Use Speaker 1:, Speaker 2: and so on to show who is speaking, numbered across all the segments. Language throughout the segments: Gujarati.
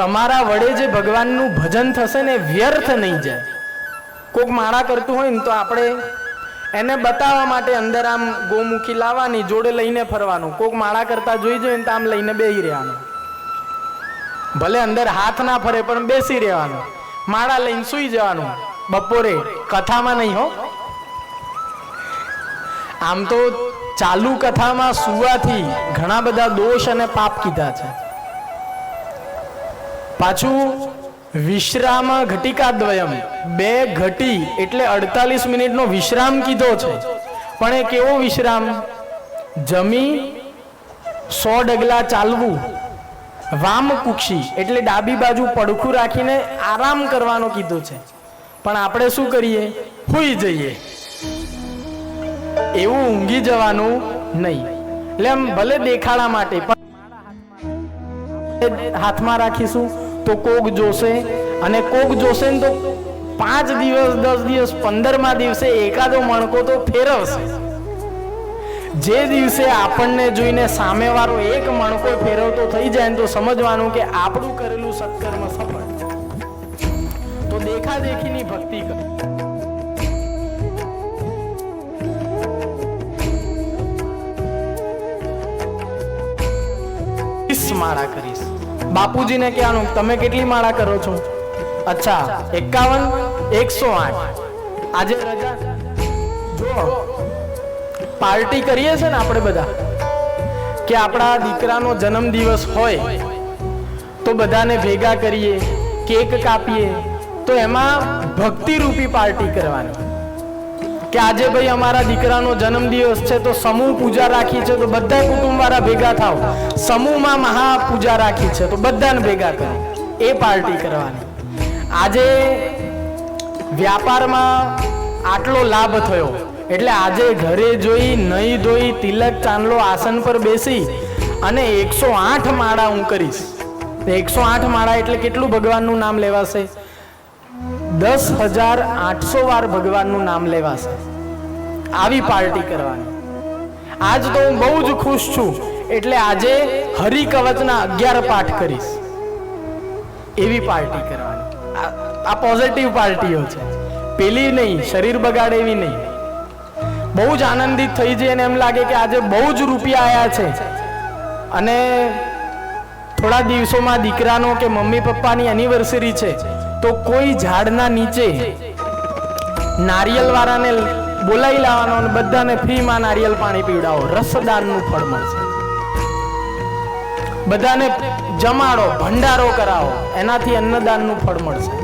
Speaker 1: તમારા વડે જે ભગવાનનું ભજન થશે ને વ્યર્થ નહીં જાય। કોક માળા કરતું હોય ને તો આપણે એને બતાવવા માટે અંદર આમ ગોમુખી લાવવાની, જોડે લઈને ફરવાનું। કોક માળા કરતા જોઈ જોઈએ ને તો આમ લઈને બેસી રહેવાનું, ભલે અંદર હાથ ના ફરે પણ બેસી રહેવાનું, માળા લઈને સુઈ જવાનું બપોરે, કથામાં નહીં હો। આમ તો ચાલુ કથામાં સુવાથી ઘણા બધા દોષ અને પાપ કીધા છે। પાછું વિશ્રામ ઘટિકા દ્વયમ, 2 ઘટી એટલે 48 મિનિટનો વિશ્રામ કીધો છે, પણ એ કેવો વિશ્રામ? જમી 100 ડગલા ચાલવું, વામ કુક્ષી એટલે ડાબી બાજુ પડખું રાખીને આરામ કરવાનો કીધું છે, પણ આપણે શું કરીએ? સૂઈ જઈએ। એવું ઊંઘી જવાનું નહીં। એટલે એમ ભલે દેખાડા માટે પણ હાથમાં રાખીશું તો કોક જોશે, અને કોક જોશે ને તો 5 દિવસ 10 દિવસ 15મા દિવસે એકાદો મણકો તો ફેરવશે। જે દિવસે આપણને જોઈને સામેવાળો એક મણકો ફેરવતો થઈ જાય તો સમજવાનું કે આપણું કરેલું સત્કર્મ સફળ। તો દેખાદેખીની ભક્તિ કરો। માળા કરીશ। બાપુજીને કહેવાનું તમે કેટલી માળા કરો છો? અચ્છા 51 108। આજે રજા, જો પાર્ટી કરીએ છે ને આપણે બધા, કે આપણા દીકરાનો જન્મદિવસ હોય તો બધાને ભેગા કરીએ, કેક કાપીએ, તો એમાં ભક્તિ રૂપી પાર્ટી કરવાની કે આજે ભાઈ અમારા દીકરાનો જન્મદિવસ છે તો સમૂહ પૂજા રાખી છે તો બધા કુટુંબવાળા ભેગા થાવ, સમૂહમાં મહાપૂજા રાખી છે તો બધાને ભેગા કરો, એ પાર્ટી કરવાની। આજે વ્યાપારમાં આટલો લાભ થયો એટલે આજે ઘરે જોઈ નહીં ધોઈ તિલક ચાંદલો આસન પર બેસી અને 108 માળા હું કરીશ। 108 માળા એટલે કેટલું ભગવાનનું નામ લેવાશે? 10,800 વાર ભગવાનનું નામ લેવાશે। આવી પાર્ટી કરવાની। આજ તો હું બહુ જ ખુશ છું એટલે આજે હરિકવચના 11 પાઠ કરીશ, એવી પાર્ટી કરવાની। આ પોઝિટિવ પાર્ટીઓ છે, પેલી નહીં, શરીર બગાડે એવી નહીં। બહુ જ આનંદિત થઈ જાય અને એમ લાગે કે આજે બહુ જ રૂપિયા આયા છે, અને થોડા દિવસોમાં દીકરાનો કે મમ્મી પપ્પાની એનિવર્સરી છે તો કોઈ ઝાડના નીચે નારિયેલ વાળાને બોલાવી લાવવાનો અને બધાને ફ્રીમાં નારિયેલ પાણી પીવડાવો, રસદાનનું ફળ મળશે। બધાને જમાડો, ભંડારો કરાવો, એનાથી અન્નદાનનું ફળ મળશે।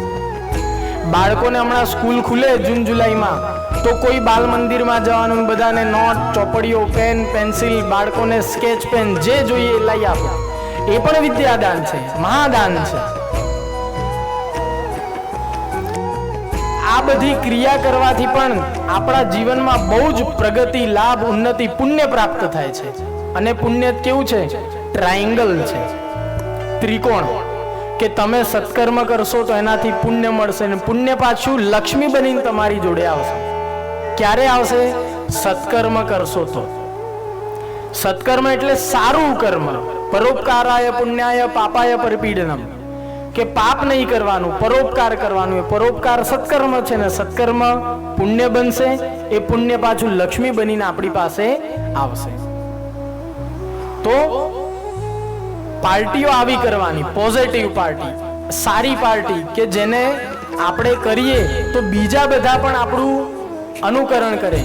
Speaker 1: બાળકોને હમણાં સ્કૂલ ખુલે જૂન જુલાઈમાં તો કોઈ બાલ મંદિરમાં જવાનું, બધાને નોટ, ચોપડીઓ, પેન, પેન્સિલ, બાળકોને સ્કેચ પેન જે જોઈએ એ લઈ આપો, એ પણ વિદ્યાદાન છે, મહાદાન છે। આ બધી ક્રિયા કરવાથી પણ આપણા જીવનમાં બહુ જ પ્રગતિ, લાભ, ઉન્નતિ, પુણ્ય પ્રાપ્ત થાય છે। અને પુણ્ય કેવું છે? ટ્રાયંગલ છે, ત્રિકોણ, કે તમે સત્કર્મ કરશો તો એનાથી પુણ્ય મળશે, ને પુણ્ય પાછું લક્ષ્મી બનીને તમારી જોડે આવશે। ક્યારે આવશે? સત્કર્મ કરશો તો। સત્કર્મ એટલે સારું કર્મ, પરોપકારાય પુણ્યાય પાપાય પરપીડનમ, કે પાપ નહીં કરવાનું, પરોપકાર કરવાનું। એ પરોપકાર સત્કર્મ છે ને સત્કર્મ પુણ્ય બનશે, એ પુણ્ય પાછું લક્ષ્મી બનીને આપણી પાસે આવશે। તો પાર્ટીઓ આવી કરવાની, પોઝિટિવ પાર્ટી, સારી પાર્ટી, કે જેને આપણે કરીએ તો બીજા બધા પણ આપણું અનુકરણ કરે।